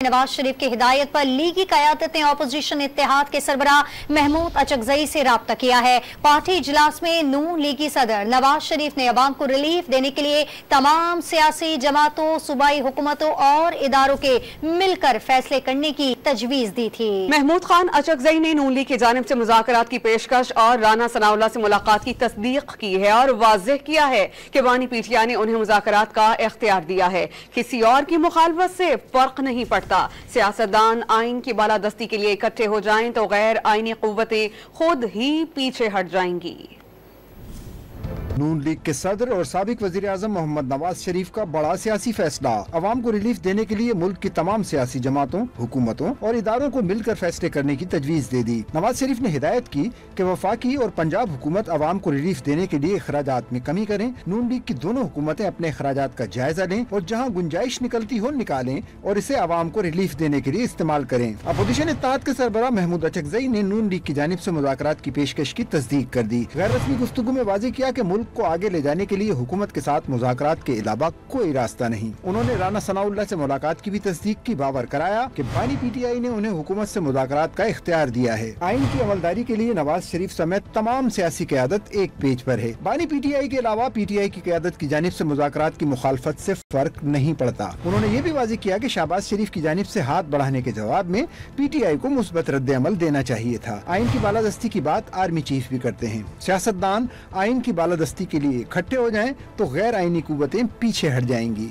नवाज शरीफ की हिदायत पर लीगी क़यादत ने अपोजिशन इत्तेहाद के सरबराह महमूद अचकज़ई से राब्ता किया है। पार्टी इजलास में नून लीगी सदर नवाज शरीफ ने अवाम को रिलीफ देने के लिए तमाम सियासी जमातों, सूबाई हुकूमतों और इदारों के मिलकर फैसले करने की तजवीज़ दी थी। महमूद खान अचकज़ई ने नून लीग की जानिब से मुज़ाकरात की पेशकश और राना सनाउल्लाह से मुलाकात की तस्दीक की है और वाज़ेह किया है कि बानी पीटीआई ने उन्हें मुज़ाकरात का इख्तियार दिया है। किसी और की मुखालफत से फर्क नहीं पड़ता। सियासतदान आइन की बालादस्ती के लिए इकट्ठे हो जाएं तो गैर आइनी कुव्वतें खुद ही पीछे हट जाएंगी। नून लीग के सदर और साबिक वजीर आज़म मोहम्मद नवाज शरीफ का बड़ा सियासी फैसला। अवाम को रिलीफ देने के लिए मुल्क की तमाम सियासी जमातों, हुकूमतों और इदारों को मिलकर फैसले करने की तजवीज़ दे दी। नवाज शरीफ ने हिदायत की कि वफाकी और पंजाब हुकूमत अवाम को रिलीफ देने के लिए अखराजात में कमी करें। नून लीग की दोनों हुकूमतें अपने अखराजात का जायजा लें और जहाँ गुंजाइश निकलती हो निकालें और इसे अवाम को रिलीफ देने के लिए इस्तेमाल करें। अपोजिशन इत्तेहाद के सरबराह महमूद अचकज़ई ने नून लीग की जानिब से मुज़ाकरात की पेशकश की तस्दीक कर दी। गैर रस्मी गुफ्तगू में वाज़ेह किया कि मुल्क को आगे ले जाने के लिए हुकूमत के साथ मुज़ाकरात के अलावा कोई रास्ता नहीं। उन्होंने राना सनाउल्लाह से मुलाकात की भी तस्दीक की। बावर कराया कि बानी पीटीआई ने उन्हें हुकूमत से मुज़ाकरात का इख्तियार दिया है। आइन की अमलदारी के लिए नवाज शरीफ समेत तमाम सियासी क़यादत एक पेज पर है। बानी पीटीआई के अलावा पीटीआई की क़यादत की जानिब से मुज़ाकरात की मुखालफत से फर्क नहीं पड़ता। उन्होंने ये भी वाज़ेह किया कि शहबाज शरीफ की जानिब से हाथ बढ़ाने के जवाब में पीटीआई को मुस्बत रद्द अमल देना चाहिए था। आइन की बालादस्ती की बात आर्मी चीफ भी करते हैं। सियासतदान आइन की बालादस्ती के लिए इकट्ठे हो जाएं तो गैर आइनी कुव्वतें पीछे हट जाएंगी।